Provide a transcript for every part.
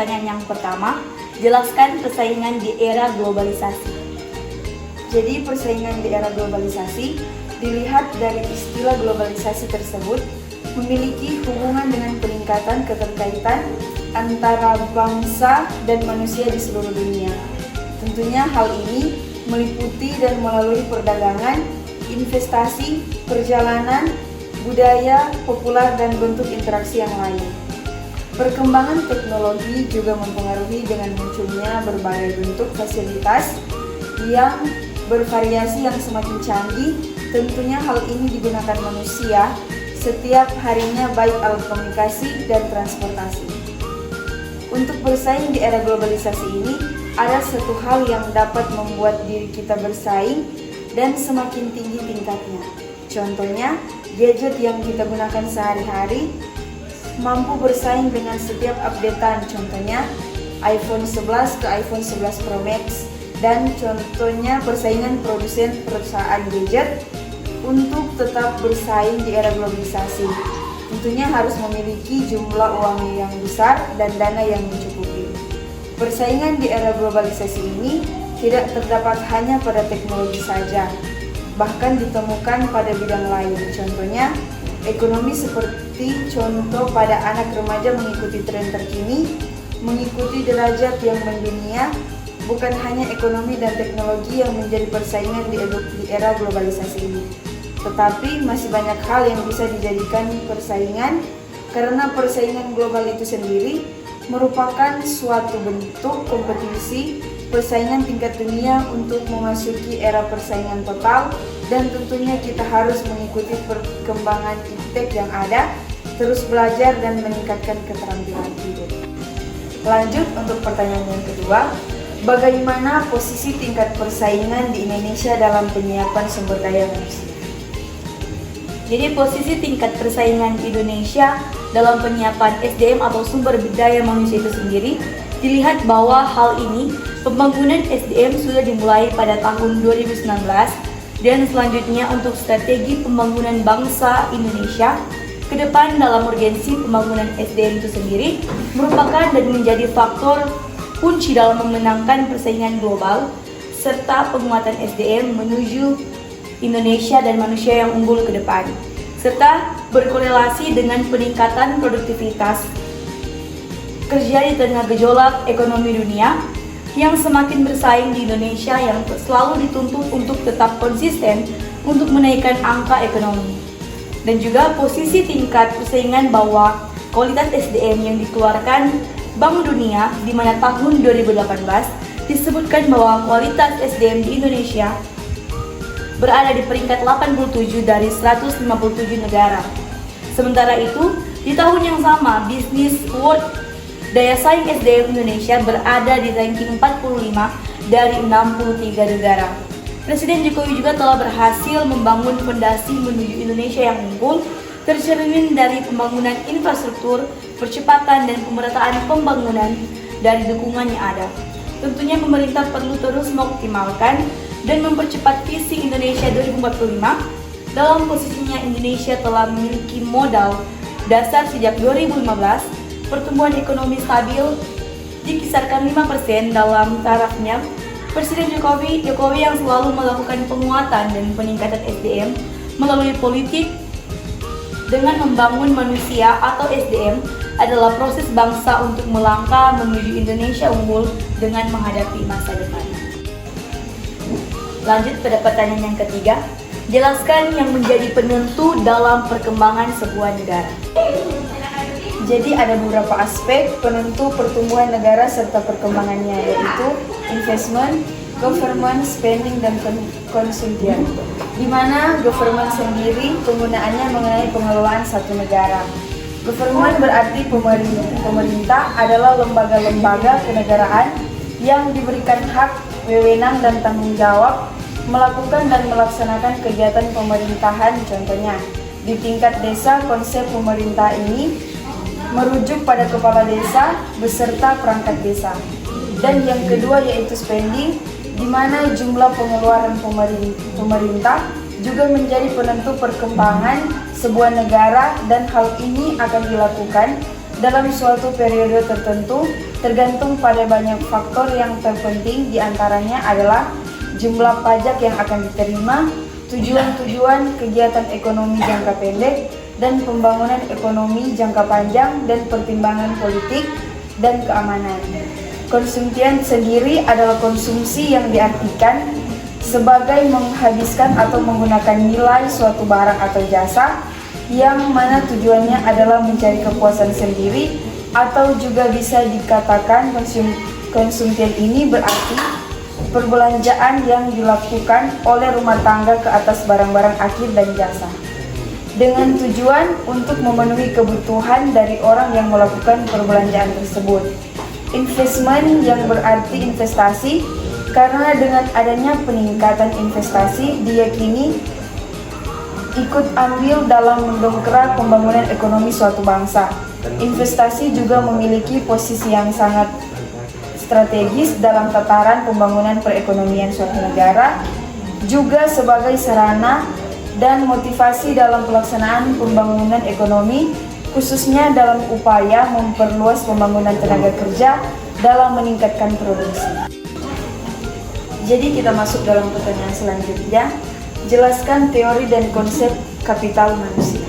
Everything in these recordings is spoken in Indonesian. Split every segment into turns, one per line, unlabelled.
pertanyaan yang pertama, jelaskan persaingan di era globalisasi. Jadi persaingan di era globalisasi dilihat dari istilah globalisasi tersebut memiliki hubungan dengan peningkatan keterkaitan antara bangsa dan manusia di seluruh dunia. Tentunya hal ini meliputi dan melalui perdagangan, investasi, perjalanan, budaya, populer, dan bentuk interaksi yang lain. Perkembangan teknologi juga mempengaruhi dengan munculnya berbagai bentuk fasilitas yang bervariasi yang semakin canggih. Tentunya hal ini digunakan manusia setiap harinya baik alat komunikasi dan transportasi. Untuk bersaing di era globalisasi ini, ada satu hal yang dapat membuat diri kita bersaing dan semakin tinggi tingkatnya. Contohnya, gadget yang kita gunakan sehari-hari mampu bersaing dengan setiap updatean, contohnya iPhone 11 ke iPhone 11 Pro Max, dan contohnya persaingan produsen perusahaan gadget untuk tetap bersaing di era globalisasi. Tentunya harus memiliki jumlah uang yang besar dan dana yang mencukupi. Persaingan di era globalisasi ini tidak terdapat hanya pada teknologi saja, bahkan ditemukan pada bidang lain. Contohnya, ekonomi seperti contoh pada anak remaja mengikuti tren terkini, mengikuti derajat yang mendunia. Bukan hanya ekonomi dan teknologi yang menjadi persaingan di era globalisasi ini, tetapi masih banyak hal yang bisa dijadikan persaingan, karena persaingan global itu sendiri merupakan suatu bentuk kompetisi persaingan tingkat dunia untuk memasuki era persaingan total, dan tentunya kita harus mengikuti perkembangan iptek yang ada, terus belajar dan meningkatkan keterampilan hidup. Lanjut untuk pertanyaan yang kedua, bagaimana posisi tingkat persaingan di Indonesia dalam penyiapan sumber daya manusia? Jadi posisi tingkat persaingan Indonesia dalam penyiapan SDM atau sumber daya manusia itu sendiri dilihat bahwa hal ini pembangunan SDM sudah dimulai pada tahun 2019 dan selanjutnya untuk strategi pembangunan bangsa Indonesia ke depan dalam urgensi pembangunan SDM itu sendiri merupakan dan menjadi faktor kunci dalam memenangkan persaingan global serta penguatan SDM menuju Indonesia dan manusia yang unggul ke depan, serta berkorelasi dengan peningkatan produktivitas kerja di tengah gejolak ekonomi dunia yang semakin bersaing di Indonesia yang selalu dituntut untuk tetap konsisten untuk menaikkan angka ekonomi. Dan juga posisi tingkat persaingan bahwa kualitas SDM yang dikeluarkan Bank Dunia di mana tahun 2018 disebutkan bahwa kualitas SDM di Indonesia berada di peringkat 87 dari 157 negara. Sementara itu, di tahun yang sama, Business World daya saing SDM Indonesia berada di ranking 45 dari 63 negara. Presiden Jokowi juga telah berhasil membangun fondasi menuju Indonesia yang unggul, tercermin dari pembangunan infrastruktur, percepatan dan pemerataan pembangunan dari dukungan yang ada. Tentunya pemerintah perlu terus mengoptimalkan dan mempercepat visi Indonesia 2045. Dalam posisinya Indonesia telah memiliki modal dasar sejak 2015, pertumbuhan ekonomi stabil dikisarkan 5% dalam tarafnya. Presiden Jokowi yang selalu melakukan penguatan dan peningkatan SDM melalui politik dengan membangun manusia atau SDM adalah proses bangsa untuk melangkah menuju Indonesia unggul dengan menghadapi masa depan. Lanjut pada pertanyaan yang ketiga, jelaskan yang menjadi penentu dalam perkembangan sebuah negara. Jadi ada beberapa aspek penentu pertumbuhan negara serta perkembangannya, yaitu investment, government, spending, dan consumption. Di mana government sendiri penggunaannya mengenai pengelolaan satu negara. Government berarti pemerintah adalah lembaga-lembaga kenegaraan yang diberikan hak, wewenang, dan tanggung jawab melakukan dan melaksanakan kegiatan pemerintahan. Contohnya, di tingkat desa, konsep pemerintah ini merujuk pada kepala desa beserta perangkat desa. Dan yang kedua yaitu spending, di mana jumlah pengeluaran pemerintah juga menjadi penentu perkembangan sebuah negara, dan hal ini akan dilakukan dalam suatu periode tertentu tergantung pada banyak faktor yang terpenting, diantaranya adalah jumlah pajak yang akan diterima, tujuan-tujuan kegiatan ekonomi jangka pendek, dan pembangunan ekonomi jangka panjang, dan pertimbangan politik dan keamanan. Konsumtian sendiri adalah konsumsi yang diartikan sebagai menghabiskan atau menggunakan nilai suatu barang atau jasa yang mana tujuannya adalah mencari kepuasan sendiri, atau juga bisa dikatakan konsumtian ini berarti perbelanjaan yang dilakukan oleh rumah tangga ke atas barang-barang akhir dan jasa dengan tujuan untuk memenuhi kebutuhan dari orang yang melakukan perbelanjaan tersebut. Investment yang berarti investasi, karena dengan adanya peningkatan investasi diyakini ikut andil dalam mendongkrak pembangunan ekonomi suatu bangsa. Investasi juga memiliki posisi yang sangat strategis dalam tataran pembangunan perekonomian suatu negara, juga sebagai sarana dan motivasi dalam pelaksanaan pembangunan ekonomi, khususnya dalam upaya memperluas pembangunan tenaga kerja dalam meningkatkan produksi. Jadi kita masuk dalam pertanyaan selanjutnya. Jelaskan teori dan konsep kapital manusia.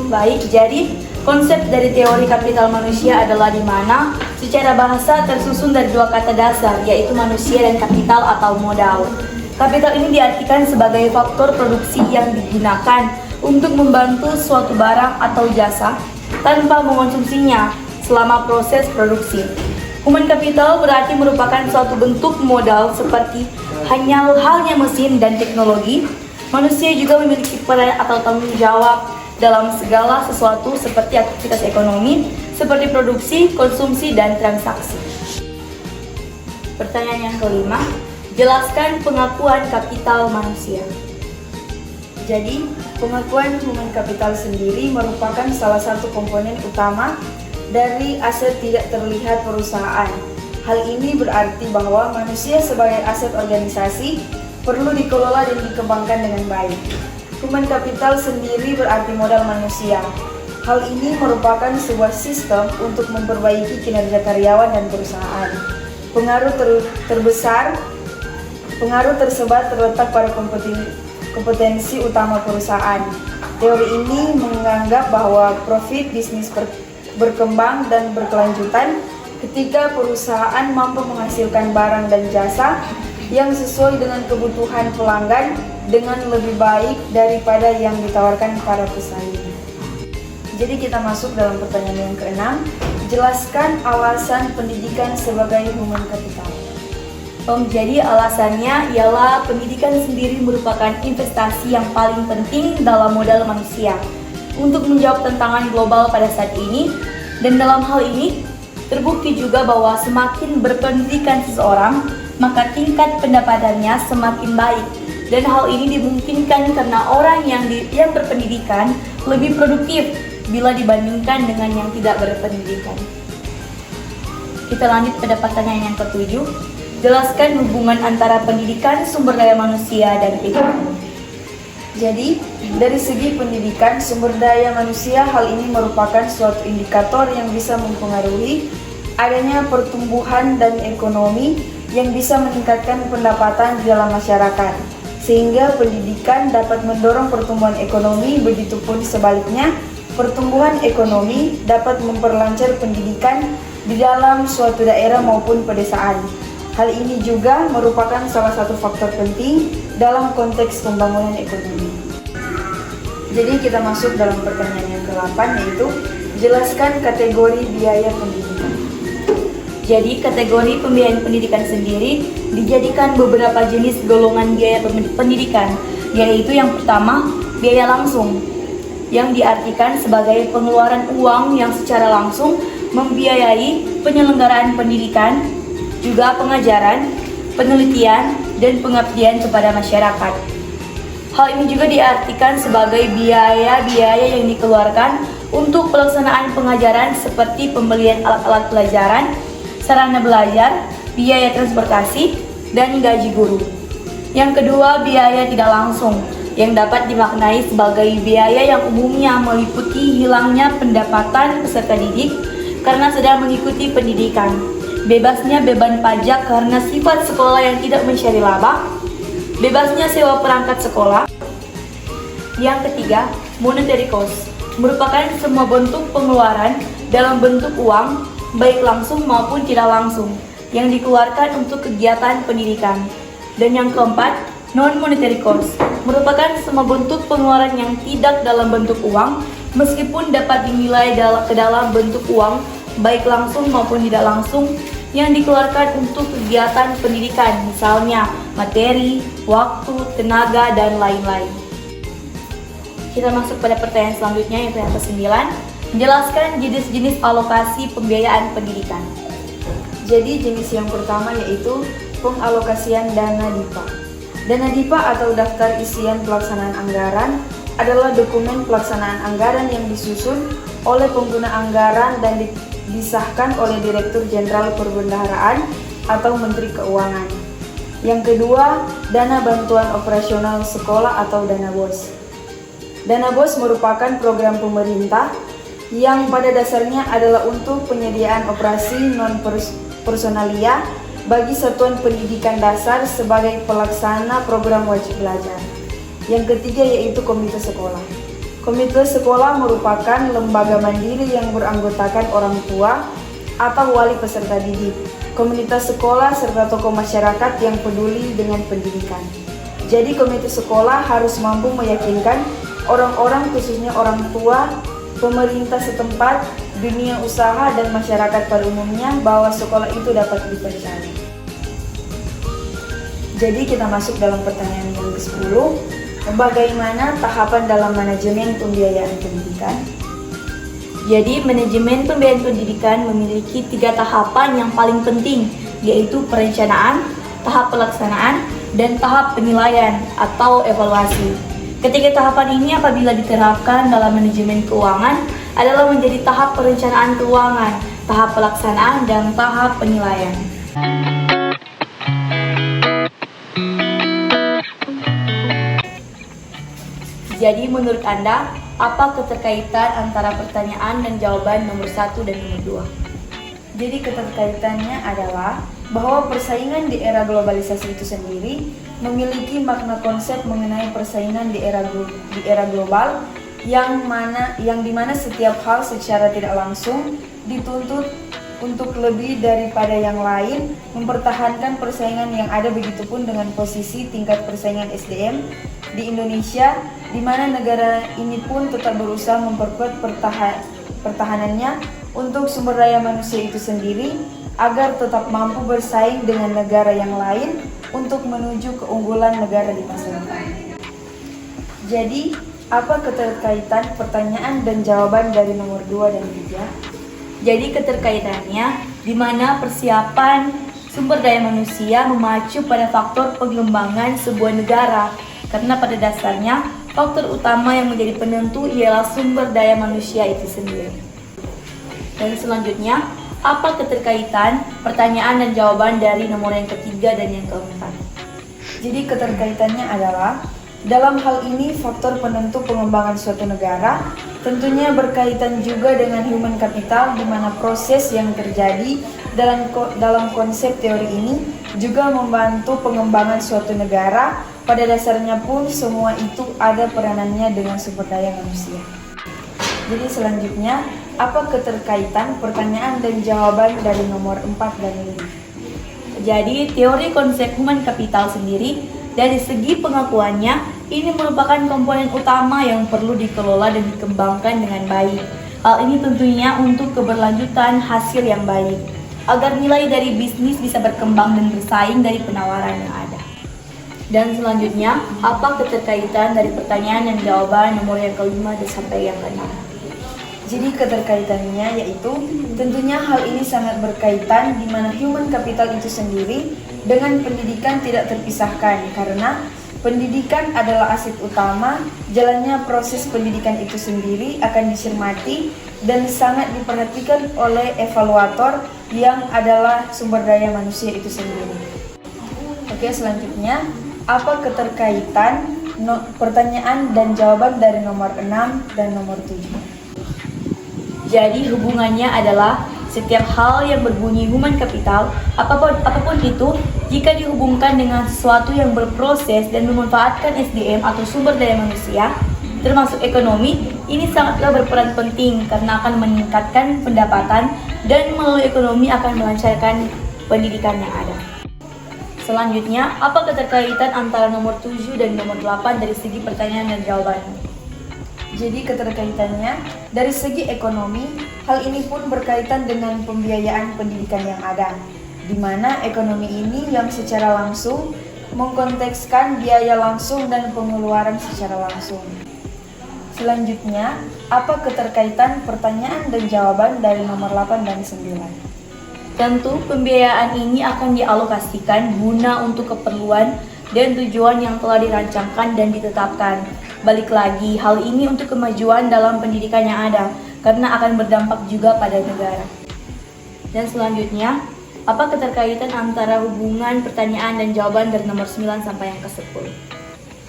Baik, jadi konsep dari teori kapital manusia adalah di mana secara bahasa tersusun dari dua kata dasar, yaitu manusia dan kapital atau modal. Kapital ini diartikan sebagai faktor produksi yang digunakan untuk membantu suatu barang atau jasa tanpa mengonsumsinya selama proses produksi. Human capital berarti merupakan suatu bentuk modal seperti halnya mesin dan teknologi. Manusia juga memiliki peran atau tanggung jawab dalam segala sesuatu seperti aktivitas ekonomi, seperti produksi, konsumsi, dan transaksi. Pertanyaan yang kelima, jelaskan pengakuan kapital manusia. Jadi, pengakuan human capital sendiri merupakan salah satu komponen utama dari aset tidak terlihat perusahaan. Hal ini berarti bahwa manusia sebagai aset organisasi perlu dikelola dan dikembangkan dengan baik. Human capital sendiri berarti modal manusia. Hal ini merupakan sebuah sistem untuk memperbaiki kinerja karyawan dan perusahaan. Pengaruh tersebar terletak pada kompetensi utama perusahaan. Teori ini menganggap bahwa profit bisnis berkembang dan berkelanjutan ketika perusahaan mampu menghasilkan barang dan jasa yang sesuai dengan kebutuhan pelanggan dengan lebih baik daripada yang ditawarkan para pesaing. Jadi kita masuk dalam pertanyaan yang keenam. Jelaskan alasan pendidikan sebagai human capital. Jadi alasannya ialah pendidikan sendiri merupakan investasi yang paling penting dalam modal manusia untuk menjawab tantangan global pada saat ini, dan dalam hal ini terbukti juga bahwa semakin berpendidikan seseorang, maka tingkat pendapatannya semakin baik, dan hal ini dimungkinkan karena orang yang berpendidikan lebih produktif bila dibandingkan dengan yang tidak berpendidikan. Kita lanjut pada pertanyaan yang ketujuh. Jelaskan hubungan antara pendidikan, sumber daya manusia, dan ekonomi. Jadi, dari segi pendidikan sumber daya manusia, hal ini merupakan suatu indikator yang bisa mempengaruhi adanya pertumbuhan dan ekonomi yang bisa meningkatkan pendapatan di dalam masyarakat, sehingga pendidikan dapat mendorong pertumbuhan ekonomi. Begitupun sebaliknya, pertumbuhan ekonomi dapat memperlancar pendidikan di dalam suatu daerah maupun pedesaan. Hal ini juga merupakan salah satu faktor penting dalam konteks pembangunan ekonomi. Jadi kita masuk dalam pertanyaan yang ke-8, yaitu jelaskan kategori biaya pendidikan. Jadi kategori pembiayaan pendidikan sendiri dijadikan beberapa jenis golongan biaya pendidikan, yaitu yang pertama, biaya langsung, yang diartikan sebagai pengeluaran uang yang secara langsung membiayai penyelenggaraan pendidikan, juga pengajaran, penelitian, dan pengabdian kepada masyarakat. Hal ini juga diartikan sebagai biaya-biaya yang dikeluarkan untuk pelaksanaan pengajaran seperti pembelian alat-alat pelajaran, sarana belajar, biaya transportasi, dan gaji guru. Yang kedua, biaya tidak langsung, yang dapat dimaknai sebagai biaya yang umumnya meliputi hilangnya pendapatan peserta didik, karena sedang mengikuti pendidikan. Bebasnya beban pajak karena sifat sekolah yang tidak mencari laba. Bebasnya sewa perangkat sekolah. Yang ketiga, monetary cost, merupakan semua bentuk pengeluaran dalam bentuk uang, baik langsung maupun tidak langsung, yang dikeluarkan untuk kegiatan pendidikan. Dan yang keempat, non-monetary cost, merupakan semua bentuk pengeluaran yang tidak dalam bentuk uang, meskipun dapat dinilai ke dalam bentuk uang, baik langsung maupun tidak langsung, yang dikeluarkan untuk kegiatan pendidikan, misalnya materi, waktu, tenaga, dan lain-lain. Kita masuk pada pertanyaan selanjutnya, yaitu yang ke-9. Menjelaskan jenis-jenis alokasi pembiayaan pendidikan. Jadi jenis yang pertama yaitu pengalokasian dana DIPA. Dana DIPA atau daftar isian pelaksanaan anggaran adalah dokumen pelaksanaan anggaran yang disusun oleh pengguna anggaran dan disahkan oleh Direktur Jenderal Perbendaharaan atau Menteri Keuangan. Yang kedua, dana bantuan operasional sekolah atau dana BOS. Dana BOS merupakan program pemerintah yang pada dasarnya adalah untuk penyediaan operasi non-personalia bagi satuan pendidikan dasar sebagai pelaksana program wajib belajar. Yang ketiga yaitu komite sekolah. Komite sekolah merupakan lembaga mandiri yang beranggotakan orang tua atau wali peserta didik, komunitas sekolah, serta tokoh masyarakat yang peduli dengan pendidikan. Jadi komite sekolah harus mampu meyakinkan orang-orang, khususnya orang tua, pemerintah setempat, dunia usaha, dan masyarakat pada umumnya bahwa sekolah itu dapat dipercaya. Jadi kita masuk dalam pertanyaan yang ke-10. Bagaimana tahapan dalam manajemen pembiayaan pendidikan? Jadi manajemen pembiayaan pendidikan memiliki 3 tahapan yang paling penting, yaitu perencanaan, tahap pelaksanaan, dan tahap penilaian atau evaluasi. Ketiga tahapan ini apabila diterapkan dalam manajemen keuangan adalah menjadi tahap perencanaan keuangan, tahap pelaksanaan, dan tahap penilaian. Jadi menurut Anda, apa keterkaitan antara pertanyaan dan jawaban nomor 1 dan nomor 2? Jadi keterkaitannya adalah bahwa persaingan di era globalisasi itu sendiri memiliki makna konsep mengenai persaingan di era global yang dimana setiap hal secara tidak langsung dituntut untuk lebih daripada yang lain, mempertahankan persaingan yang ada. Begitupun dengan posisi tingkat persaingan SDM di Indonesia, di mana negara ini pun tetap berusaha memperkuat pertahanannya untuk sumber daya manusia itu sendiri agar tetap mampu bersaing dengan negara yang lain untuk menuju keunggulan negara di masa depan. Jadi, apa keterkaitan pertanyaan dan jawaban dari nomor 2 dan 3? Jadi keterkaitannya di mana persiapan sumber daya manusia memacu pada faktor pengembangan sebuah negara, karena pada dasarnya faktor utama yang menjadi penentu ialah sumber daya manusia itu sendiri. Dan selanjutnya, apa keterkaitan pertanyaan dan jawaban dari nomor yang ketiga dan yang keempat? Jadi keterkaitannya adalah dalam hal ini faktor penentu pengembangan suatu negara tentunya berkaitan juga dengan human capital, di mana proses yang terjadi dalam konsep teori ini juga membantu pengembangan suatu negara. Pada dasarnya pun semua itu ada peranannya dengan sumber daya manusia. Jadi selanjutnya, apa keterkaitan pertanyaan dan jawaban dari nomor 4 dan 5? Jadi teori konsep human capital sendiri dari segi pengakuannya ini merupakan komponen utama yang perlu dikelola dan dikembangkan dengan baik. Hal ini tentunya untuk keberlanjutan hasil yang baik, agar nilai dari bisnis bisa berkembang dan bersaing dari penawaran yang ada. Dan selanjutnya, apa keterkaitan dari pertanyaan dan jawaban nomor yang kelima sampai yang keenam? Jadi keterkaitannya yaitu tentunya hal ini sangat berkaitan, di mana human capital itu sendiri dengan pendidikan tidak terpisahkan, karena pendidikan adalah aset utama. Jalannya proses pendidikan itu sendiri akan dicermati dan sangat diperhatikan oleh evaluator yang adalah sumber daya manusia itu sendiri. Oke, selanjutnya, apa keterkaitan pertanyaan dan jawaban dari nomor 6 dan nomor 7? Jadi hubungannya adalah Setiap hal yang berbunyi human capital, apapun itu, jika dihubungkan dengan sesuatu yang berproses dan memanfaatkan SDM atau sumber daya manusia, termasuk ekonomi, ini sangatlah berperan penting karena akan meningkatkan pendapatan dan melalui ekonomi akan melancarkan pendidikan yang ada. Selanjutnya, apa keterkaitan antara nomor 7 dan nomor 8 dari segi pertanyaan dan jawabannya?
Jadi keterkaitannya dari segi ekonomi, hal ini pun berkaitan dengan pembiayaan pendidikan yang ada, di mana ekonomi ini yang secara langsung mengkontekskan biaya langsung dan pengeluaran secara langsung. Selanjutnya, apa keterkaitan pertanyaan dan jawaban dari nomor 8 dan 9?
Tentu, pembiayaan ini akan dialokasikan guna untuk keperluan dan tujuan yang telah dirancangkan dan ditetapkan. Balik lagi, hal ini untuk kemajuan dalam pendidikan yang ada, karena akan berdampak juga pada negara. Dan selanjutnya, apa keterkaitan antara hubungan pertanyaan dan jawaban dari nomor 9 sampai yang ke-10?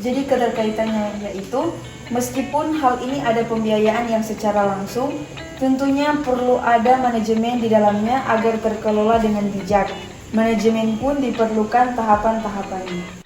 Jadi keterkaitannya yaitu, meskipun hal ini ada pembiayaan yang secara langsung, tentunya perlu ada manajemen di dalamnya agar terkelola dengan bijak. Manajemen pun diperlukan tahapan-tahapannya.